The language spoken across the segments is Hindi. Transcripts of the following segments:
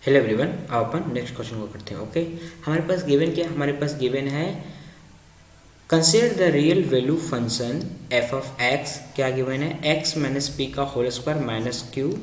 हेलो एवरीवन, अब अपन नेक्स्ट क्वेश्चन को करते हैं। ओके, हमारे पास गिवन क्या, हमारे पास गिवन है consider the real value function F of x. क्या गिवन है, एक्स माइनस पी का होल स्क्वायर माइनस क्यू।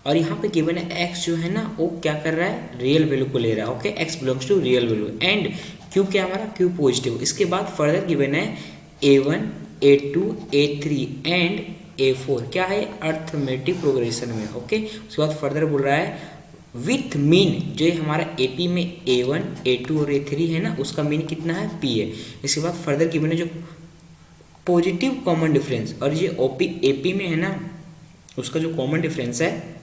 और यहाँ पे गिवन है एक्स जो है ना वो क्या कर रहा है, रियल वैल्यू को ले रहा है। Okay, X belongs to real value and Q क्या हमारा, क्यू पॉजिटिव। इसके बाद फर्दर गिवन है a1 a2 a3 and a4 क्या है, अर्थमेटिक प्रोग्रेशन में। ओके, उसके बाद फर्दर बोल रहा है विथ मीन, जो ये हमारा एपी में a1 a2 और a3 है ना, उसका मीन कितना है, p है। इसके बाद फर्दर गिवन है जो पॉजिटिव कॉमन डिफरेंस, और ये ओपी एपी में है ना, उसका जो कॉमन डिफरेंस है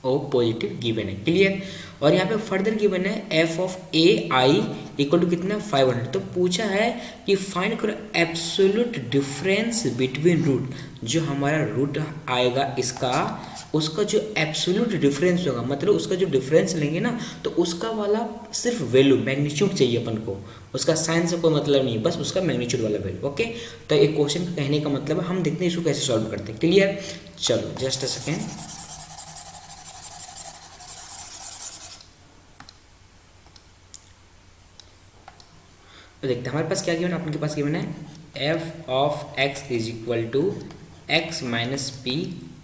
वो पॉजिटिव गिवन है। क्लियर। और यहाँ पे फर्दर गिवन है F of A I equal to कितना, 500। तो पूछा है कि फाइंड करो एब्सोल्यूट डिफरेंस बिटवीन रूट, जो हमारा रूट आएगा इसका, उसका जो एब्सोल्यूट डिफरेंस होगा, मतलब उसका जो डिफरेंस लेंगे ना तो उसका वाला सिर्फ वैल्यू मैग्नीट्यूड चाहिए अपन को, उसका साइन से कोई मतलब नहीं, बस उसका मैग्नीट्यूड वाला वैल्यू। ओके, तो एक क्वेश्चन का कहने का मतलब है, हम देखते हैं इसको कैसे सॉल्व करते हैं। क्लियर। चलो जस्ट अ सेकेंड। तो देखते हैं हमारे पास क्या गिवन है, अपने पास गिवन है F of X is equal to X minus P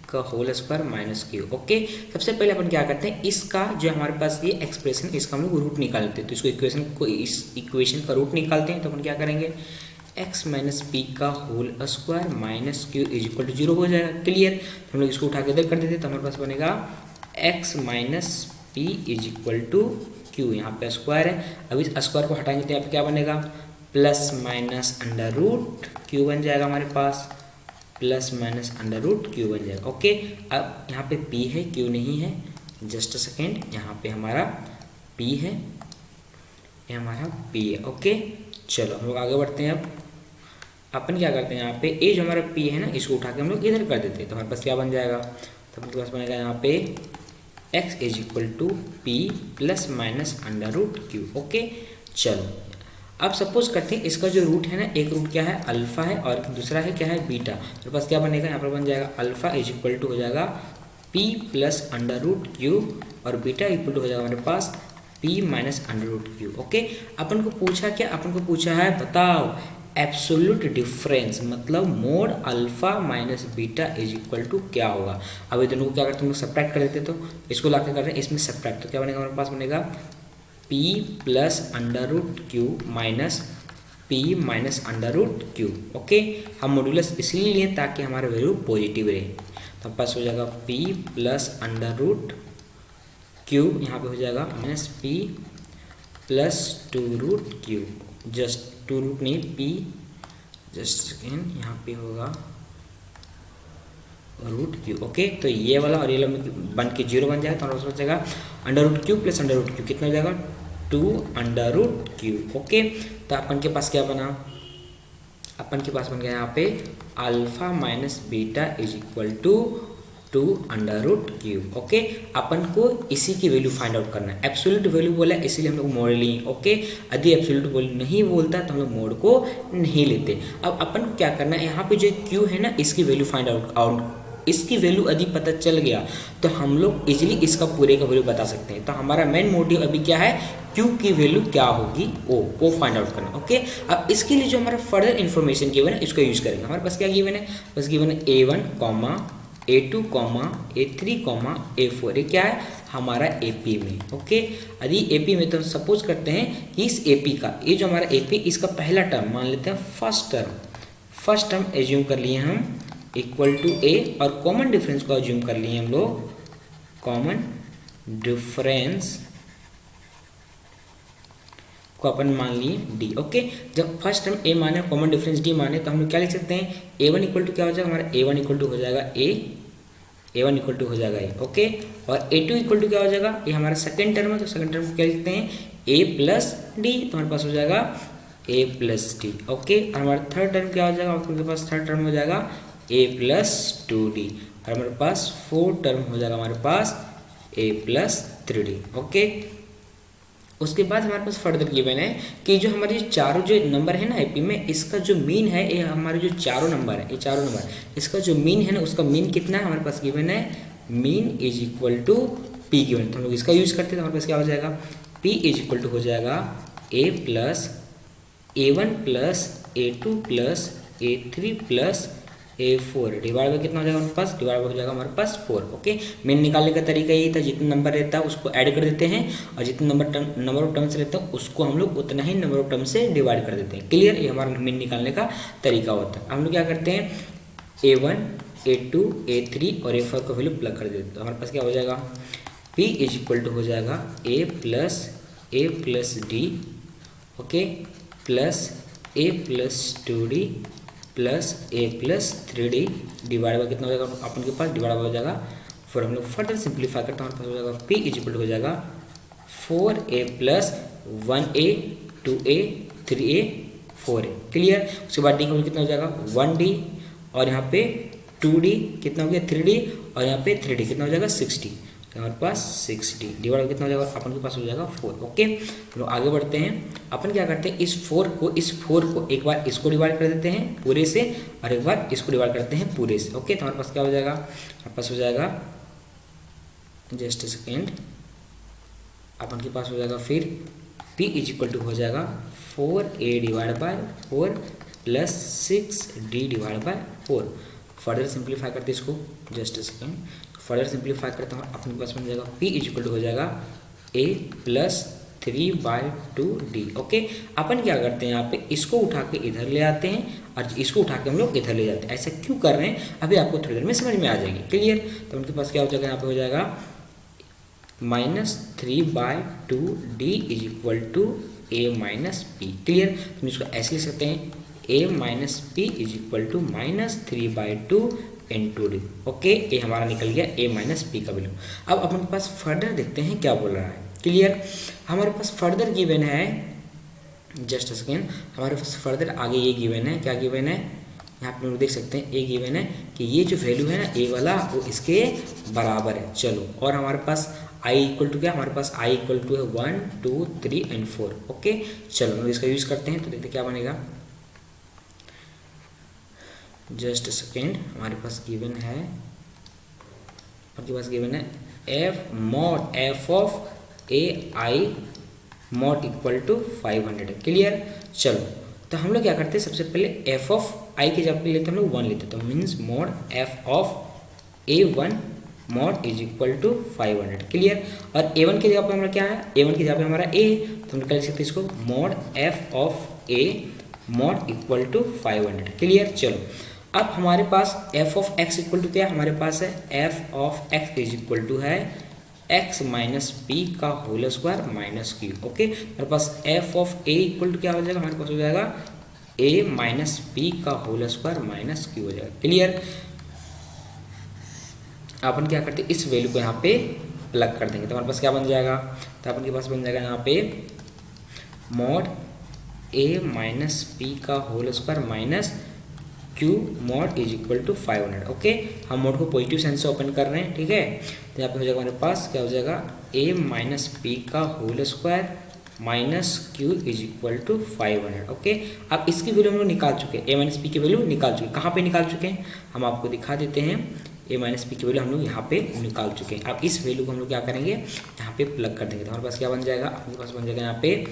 का whole square minus Q. Okay, सबसे पहले अपन क्या करते हैं, इसका जो हमारे पास ये एक्सप्रेशन, इसका हम लोग रूट निकालते हैं। तो इसको इक्वेशन को, इस इक्वेशन का रूट निकालते हैं। तो अपन क्या करेंगे, एक्स माइनस पी का whole square minus Q is equal to 0 हो जाएगा। क्लियर। हम लोग इसको उठा के इधर कर देते तो हमारे पास बनेगा X minus P is equal to Q, यहाँ पे स्क्वायर है। अब इस स्क्वायर को हटाएंगे तो यहाँ पे क्या बनेगा, plus minus under root Q बन जाएगा हमारे पास, plus minus under root Q बन जाएगा। ओके, अब यहाँ पे p है, क्यू नहीं है। जस्ट अ सेकेंड, यहाँ पे हमारा p है, ये हमारा p है। ओके, चलो हम लोग आगे बढ़ते हैं। अब अपन क्या करते हैं, यहाँ पे a जो हमारा p है ना, इसको उठा के हम लोग इधर कर देते हैं। तो हमारे पास क्या बन जाएगा, तो हमारे पास बनेगा यहाँ पे x is equal to P plus minus under root Q. Okay, चलो अब सपोज करते हैं इसका जो रूट है ना, एक रूट क्या है, अल्फा है, और दूसरा है क्या है, बीटा। तो पास क्या बनेगा, यहाँ पर बन जाएगा अल्फा इज इक्वल टू हो जाएगा p plus under root Q, और बीटा इक्वल टू हो जाएगा हमारे पास p minus under root Q. Okay, अपन को पूछा क्या, अपन को पूछा है बताओ एब्सोल्यूट डिफरेंस, मतलब mod alpha minus beta is equal to क्या होगा। अब ये दोनों को क्या करते हैं, हम लोग सब्ट्रैक्ट कर देते, तो इसको ला के कर रहे हैं इसमें सब्ट्रैक्ट, तो क्या बनेगा हमारे पास, बनेगा p plus under root Q minus p minus under root Q. Okay, हम मॉड्यूलस इसलिए लिए ताकि हमारा वैल्यू पॉजिटिव रहे। तो हम पास हो जाएगा p plus under root Q, यहाँ पे हो जाएगा minus p plus 2 root Q, just 2 root नहीं p, जस्ट सेकेंड, यहाँ पे होगा रूट क्यू। ओके, तो ये वाला और ये वाला बन के 0 बन जाएगा, तो हमारे पास बचेगा under root Q plus under root Q, कितना हो जाएगा 2 अंडर रूट क्यू। ओके, तो अपन के पास क्या बना, अपन के पास बन गया यहाँ पे alpha minus beta is equal to 2 under root Q. Okay, अपन को इसी की वैल्यू फाइंड आउट करना है। एब्सोल्यूट वैल्यू बोला इसलिए हम लोग मोड लिए। ओके, यदि एब्सोल्यूट वैल्यू नहीं बोलता तो हम लोग मोड को नहीं लेते। अब अपन को क्या करना है, यहाँ पे जो क्यू है ना, इसकी वैल्यू फाइंड आउट, इसकी वैल्यू यदि पता चल गया तो हम लोग इजीली इसका पूरे का वैल्यू बता सकते हैं। तो हमारा मेन मोटिव अभी क्या है, क्यू की वैल्यू क्या होगी वो फाइंड आउट करना। ओके, अब इसके लिए जो हमारा फर्दर इन्फॉर्मेशन गिवन है इसको यूज करेंगे। हमारे पास क्या गिवन है, बस गिवन है a1 comma a2 comma a3 comma a4, ये क्या है हमारा AP में। ओके, यदि AP में तो सपोज करते हैं कि इस AP का, ये जो हमारा AP इसका पहला टर्म मान लेते हैं फर्स्ट टर्म एज्यूम कर लिए हम इक्वल टू a, और कॉमन डिफरेंस को एज्यूम कर लिए हम लोग, कॉमन डिफरेंस को अपन मान लिए d। ओके, जब फर्स्ट टर्म a माने, कॉमन डिफरेंस d माने, तो हम लोग क्या लिख सकते हैं, a1 इक्वल टू क्या हो जाएगा हमारा, a1 इक्वल टू हो जाएगा a1 इक्वल टू हो जाएगा a। ओके, और a2 इक्वल टू क्या हो जाएगा, ये हमारा सेकंड टर्म है, तो सेकंड टर्म को क्या लिखते हैं a प्लस डी, तो हमारे पास हो जाएगा a प्लस डी। ओके, और हमारा थर्ड टर्म क्या हो जाएगा, आपके पास थर्ड टर्म हो जाएगा a प्लस 2d, और हमारे पास फोर्थ टर्म हो जाएगा हमारे पास a प्लस 3d। ओके, उसके बाद हमारे पास फर्दर गिवन है कि जो हमारे चारों जो नंबर है ना एपी में, इसका जो मीन है, ये हमारे जो चारों नंबर है, ये चारों नंबर, इसका जो मीन है ना, उसका मीन कितना है हमारे पास गिवन है, mean is equal to P given, तो हम लोग इसका यूज़ करते हैं, तो हमारे पास क्या हो जाएगा, पी इज इक्वल टू हो जाएगा A plus A1 plus A2 plus A3 plus A4 divide by कितना हो जाएगा हमारे पास, डिवाइड हो जाएगा हमारे पास 4। ओके, मेन निकालने का तरीका यही था, जितना नंबर रहता है उसको ऐड कर देते हैं और जितना नंबर ऑफ टर्म्स रहता है उसको हम लोग उतना ही नंबर ऑफ टर्म से डिवाइड कर देते हैं। क्लियर, ये हमारा मेन निकालने का तरीका होता है। हम लोग क्या करते हैं, A1 A2 A3 और A4 का वैल्यू प्लग कर देते हैं, तो हमारे पास क्या हो जाएगा, P इज इक्वल टू हो जाएगा A plus D, okay, plus A plus 2D plus A plus 3D divide by कितना हो जाएगा अपन के पास, डिवाइड हो जाएगा 4। हम लोग फर्दर सिंप्लीफाई करते हैं, हमारे पास हो जाएगा P इज इक्वल टू हो जाएगा 4A plus 1A 2A 3A 4A। Clear, उसके बाद D का कितना हो जाएगा 1D और यहाँ पे 2D कितना हो गया 3D और यहाँ पे 3D कितना हो जाएगा 6D, तो हमारे पास 6D डिवाइड कितना हो जाएगा अपन के पास हो जाएगा 4। ओके, हम लोग आगे बढ़ते हैं। अपन क्या करते हैं, इस 4 को एक बार इसको डिवाइड कर देते हैं पूरे से और एक बार इसको डिवाइड करते हैं पूरे से। ओके, तो हमारे पास क्या हो जाएगा, हमारे पास हो जाएगा, जस्ट सेकेंड, अपन के पास हो जाएगा फिर P इज इक्वल टू हो जाएगा 4A divide by 4 plus 6D divide by 4। Further simplify करते हैं इसको, जस्ट सेकेंड, फर्दर सिंप्लीफाई करता हूँ, अपने पास बन जाएगा P इज इक्वल टू हो जाएगा A प्लस 3/2D। ओके, अपन क्या करते हैं, यहाँ पे इसको उठा के इधर ले आते हैं और इसको उठा के हम लोग इधर ले जाते हैं। ऐसा क्यों कर रहे हैं अभी आपको थोड़ी देर में समझ में आ जाएगी। क्लियर, तो उनके पास क्या हो जाएगा, यहाँ पे हो जाएगा -3/2D is equal to A minus P। Clear, तो इसको ऐसे लिख सकते हैं A minus P is equal to -3/2 into D। Okay, ये हमारा निकल गया A माइनस P का वैल्यू। अब अपन के पास फर्दर देखते हैं क्या बोल रहा है। क्लियर, हमारे पास फर्दर गिवन है, जस्ट सेकेंड, हमारे पास फर्दर आगे ये गिवन है, क्या गिवन है, यहाँ पे लोग देख सकते हैं ये गिवन है कि ये जो वैल्यू है ना A वाला वो इसके बराबर है। चलो, और हमारे पास I इक्वल टू क्या, हमारे पास I इक्वल टू है 1 2 3 एंड 4। ओके, चलो हम इसका यूज़ करते हैं, तो देखते क्या बनेगा, जस्ट सेकेंड, हमारे पास गिवन है, आपके पास गिवन है f mod f of AI mod equal to 500। Clear, चलो, तो हम लोग क्या करते हैं, सबसे पहले f ऑफ I के जगह पे लेते हैं हम लोग 1 लेते हैं, तो means mod f of A1 mod is equal to 500। Clear, और A1 की जगह पे हमारा क्या है, A1 की जगह पे हमारा A, तो हम लोग क्या लिख सकते हैं इसको, mod f of A mod equal to 500। Clear, चलो, अब हमारे पास f of x equal to क्या हमारे पास है, f of x is equal to है x माइनस पी का whole square minus Q. Okay, हमारे पास f of a equal to क्या हो जाएगा, हमारे पास हो जाएगा a माइनस पी का होल स्क्वायर माइनस क्यू हो जाएगा। क्लियर, अपन क्या करते हैं, इस वैल्यू को यहाँ पे प्लग कर देंगे, तो हमारे पास क्या बन जाएगा, तो अपन के पास बन जाएगा यहाँ पे मॉड a माइनस पी का whole square minus Q mod is equal to 500। Okay, हम मोड को पॉजिटिव साइन से ओपन कर रहे हैं, ठीक है, तो यहाँ पे हो जाएगा हमारे पास क्या हो जाएगा, a माइनस पी का whole square minus Q is equal to 500। Okay, अब इसकी वैल्यू हम लोग निकाल चुके हैं, a माइनस पी की वैल्यू निकाल चुके हैं, कहाँ पे निकाल चुके हैं, हम आपको दिखा देते हैं, a माइनस पी की वैल्यू हम लोग यहाँ पे निकाल चुके हैं। अब इस वैल्यू को हम लोग क्या करेंगे, यहाँ पे प्लग कर देंगे, तो हमारे पास क्या बन जाएगा, आपके पास बन जाएगा यहाँ पे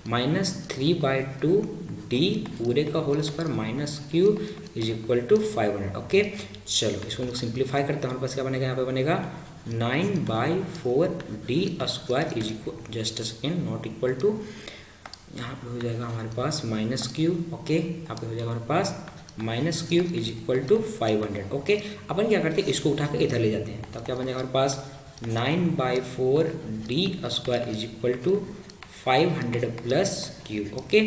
-3/2D पूरे का whole square minus Q is equal to 500। Okay, चलो इसको हम लोग सिंप्लीफाई करते हैं, हमारे पास क्या बनेगा, यहाँ पे बनेगा 9/4D square is equal, just second, not equal to, यहाँ पे हो जाएगा हमारे पास माइनस Q। ओके, यहाँ पे हो जाएगा हमारे पास minus Q is equal to 500। Okay, अपन क्या करते हैं, इसको उठा के इधर ले जाते हैं, तब क्या बन जाएगा हमारे पास 9/4D square is equal to 500 plus Q। Okay,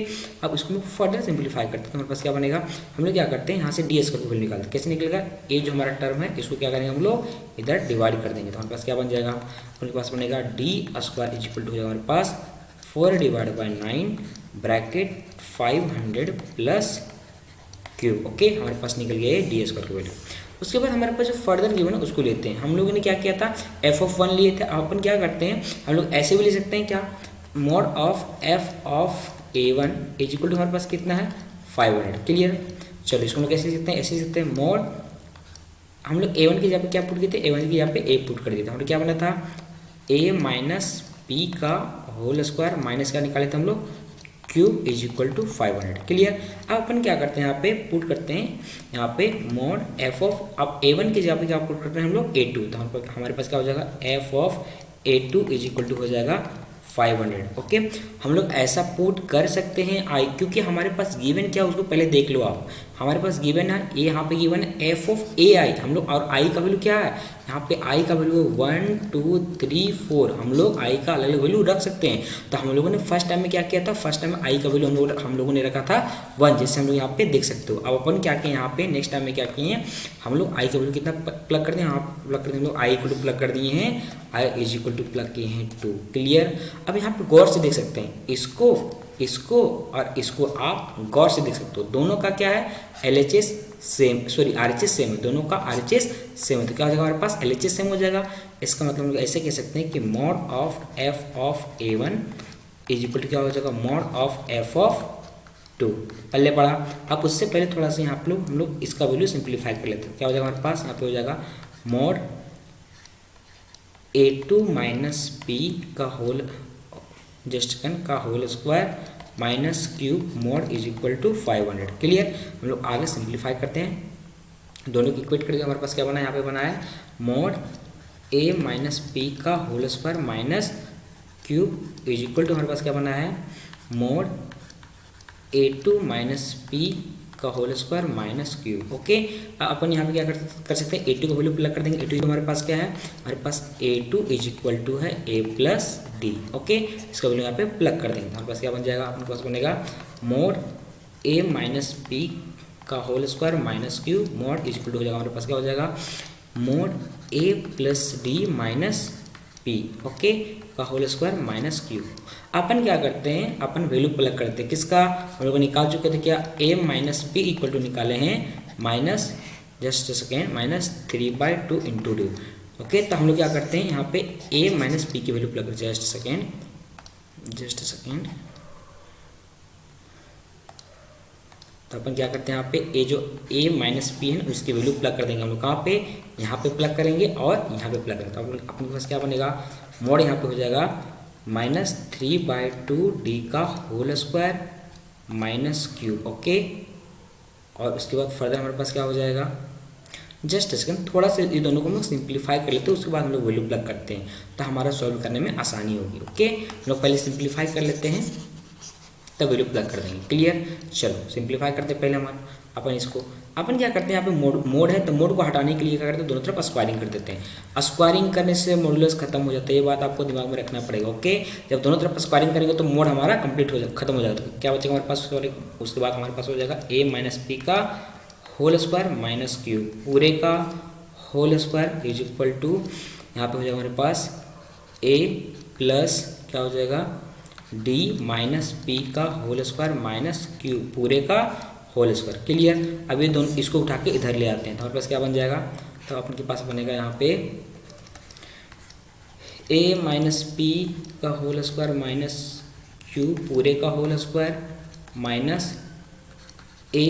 अब इसको हम फर्दर सिंप्लीफाई करते हैं, तो हमारे पास क्या बनेगा, हम लोग क्या करते हैं, यहाँ से डी स्क्वायर को वैल्यू निकालते हैं, कैसे निकलेगा, ये जो हमारा टर्म है इसको क्या करेंगे हम लोग इधर डिवाइड कर देंगे, तो हमारे पास क्या बन जाएगा, अपने पास बनेगा D square is equal to हो जाएगा हमारे पास 4 divide by 9 bracket 500 plus Q। Okay, हमारे पास निकल गया है डी स्क्वायर की वैल्यू। उसके बाद हमारे पास जो फर्दर गिवन है उसको लेते हैं, हम लोगों ने क्या किया था, f ऑफ 1 लिए थे, अब अपन क्या करते हैं, हम लोग ऐसे भी ले सकते हैं, क्या, mod of f of a1 is equal to हमारे पास कितना है 500। क्लियर, चलो इसको हम लोग कैसे लिख सकते हैं, ऐसे लिख सकते हैं, मोड हम लोग a1 की जगह पे क्या पुट किए थे, a1 की जगह पे a पुट कर दिए थे, हम लोग क्या बना था ए माइनस पी का होल स्क्वायर माइनस क्या निकाले थे हम लोग, cube is equal to 500। Clear. अब अपन क्या करते हैं यहाँ पे पुट करते हैं यहाँ पे मॉड एफ ऑफ, अब a1 की जगह पे क्या पुट करते हैं हम लोग a2, तो हमारे पास क्या हो जाएगा F of a2 is equal to हो जाएगा 500। ओके, हम लोग ऐसा पुट कर सकते हैं आई, क्योंकि हमारे पास गिवन क्या है उसको पहले देख लो आप। हमारे पास गिवन है ए, यहाँ पे गिवन है एफ ऑफ ए आई हम लोग, और आई का वैल्यू क्या है यहाँ पे, आई का वैल्यू 1 2 3 4, हम लोग आई का अलग अलग वैल्यू रख सकते हैं। तो हम लोगों ने फर्स्ट टाइम में क्या किया था, फर्स्ट टाइम में आई का वैल्यू हम लोगों ने रखा था 1, जैसे हम लोग यहाँ पे देख सकते हो। अब अपन क्या किए यहाँ पे नेक्स्ट टाइम में क्या किए हैं, हम लोग आई का वैल्यू कितना प्लग कर दिए, यहाँ प्लग कर दिए हम लोग, आई इक्वल टू प्लग कर दिए हैं, I is equal to plug किए हैं 2। क्लियर। अब यहाँ पे गौर से देख सकते हैं इसको और इसको आप गौर से देख सकते हो, दोनों का क्या है LHS same, sorry RHS same है, दोनों का RHS सेम है, तो क्या हो जाएगा हमारे पास LHS सेम हो जाएगा। इसका मतलब हम लोग ऐसे कह सकते हैं कि mod of F of A1 is equal to क्या हो जाएगा मॉड ऑफ एफ ऑफ 2। पहले पढ़ा। अब उससे पहले थोड़ा सा यहाँ पे हम लोग इसका वैल्यू सिंप्लीफाई कर लेते हैं। क्या हो जाएगा हमारे पास यहाँ पे हो जाएगा मॉड A2 माइनस पी का होल का whole square minus cube mod is equal to 500। Clear. हम लोग आगे सिंप्लीफाई करते हैं, दोनों की इक्वेट करके हमारे पास क्या बना है, यहाँ पे बना है मॉड ए माइनस पी का whole square minus cube is equal to हमारे पास क्या बना है मॉड A2 माइनस पी का whole square minus cube. Okay, अपन यहाँ पे क्या कर सकते हैं, A2 का वैल्यू प्लग कर देंगे। A2 हमारे पास क्या है, हमारे पास A2 इज इक्वल टू है A प्लस डी। ओके, इसका वैल्यू यहाँ पे प्लग कर देंगे, हमारे पास क्या बन जाएगा, अपने पास बनेगा मोड A माइनस पी का whole square minus cube mod is equal to हो जाएगा, हमारे पास क्या हो जाएगा mod A plus D minus P, okay, का होल स्क्वायर माइनस क्यूब। अपन क्या करते हैं, अपन वैल्यू प्लग करते हैं किसका, हम लोग निकाल चुके थे क्या, a minus P equal to निकाले हैं minus just second minus 3/2 into D. Okay, तो हम लोग क्या करते हैं यहाँ पे a माइनस पी की वैल्यू प्लग करते हैं, जस्ट सेकेंड। तो अपन क्या करते हैं यहाँ पे a जो a माइनस पी है ना उसकी वैल्यू प्लग कर देंगे हम लोग, कहाँ पे, यहाँ पे प्लग करेंगे और यहाँ पे प्लग करेंगे। तो अपने पास क्या बनेगा, मोड यहाँ पे हो जाएगा माइनस 3/2 डी का whole square minus cube. Okay, और उसके बाद फर्दर हमारे पास क्या हो जाएगा, जस्ट सेकंड, थोड़ा सा ये दोनों को हम लोग सिंप्लीफाई कर लेते हैं, उसके बाद हम लोग वैल्यू प्लग करते हैं तो हमारा सॉल्व करने में आसानी होगी। ओके, हम लोग पहले सिंप्लीफाई कर लेते हैं तब वैल्यू प्लग कर देंगे। क्लियर। चलो सिंप्लीफाई करते हैं पहले हमारा, अपन क्या करते हैं यहाँ पे मोड है तो मोड को हटाने के लिए क्या करते हैं, दोनों तरफ स्क्वायरिंग कर देते हैं। स्क्वायरिंग करने से मॉडुलस खत्म हो जाता है, ये बात आपको दिमाग में रखना पड़ेगा। ओके, जब दोनों तरफ स्क्वायरिंग करेंगे तो मोड हमारा कंप्लीट हो जाएगा, खत्म हो जाएगा। तो क्या बचेगा हमारे पास, उसके बाद हमारे पास हो जाएगा a माइनस पी का होल स्क्वायर माइनस क्यूब पूरे का whole square is equal to, यहाँ पे हो जाएगा हमारे पास a प्लस क्या हो जाएगा d माइनस पी का होल स्क्वायर माइनस क्यूब पूरे का होल स्क्वायर। क्लियर। अब ये दोनों इसको उठा के इधर ले आते हैं तो हमारे पास क्या बन जाएगा, तो अपन के पास बनेगा यहाँ पे a माइनस पी का होल स्क्वायर माइनस क्यूब पूरे का whole square minus a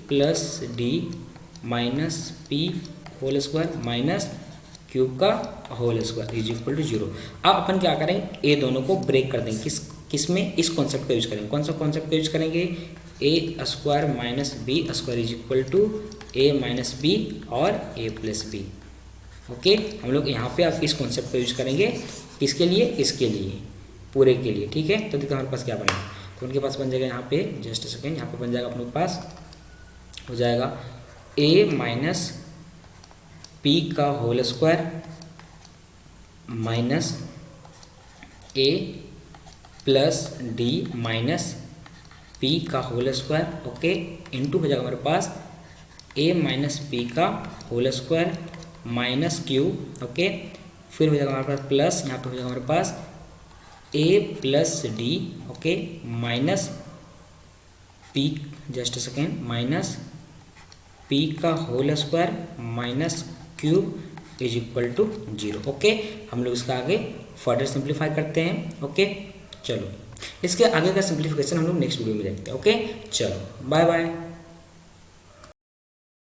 plus D minus P whole square minus cube का whole square is equal to 0। अब अपन क्या करेंगे, ये दोनों को ब्रेक कर देंगे, किसमें, इस कॉन्सेप्ट का यूज करेंगे। कौन सा कॉन्सेप्ट का यूज करेंगे, a square minus B square is equal to a minus B और a प्लस बी। ओके, हम लोग यहाँ पे आप इस कॉन्सेप्ट का यूज करेंगे, किसके लिए, इसके लिए, पूरे के लिए। ठीक है, तो देखो हमारे पास क्या बनेगा, तो उनके पास बन जाएगा यहाँ पे जस्ट सेकेंड, यहाँ पे बन जाएगा अपने पास हो जाएगा a माइनस पी का whole square minus a plus D minus P का होल स्क्वायर। ओके, इनटू हो जाएगा हमारे पास a माइनस पी का whole square minus cube. Okay, फिर हो जाएगा हमारे पास प्लस, यहाँ पे हो जाएगा हमारे पास a plus D, okay, minus P just second minus P का whole square minus cube is equal to 0। Okay, हम लोग इसका आगे फर्दर सिंप्लीफाई करते हैं। ओके, चलो इसके आगे का सिंप्लीफिकेशन हम लोग नेक्स्ट वीडियो में देखते हैं। ओके, चलो बाय बाय।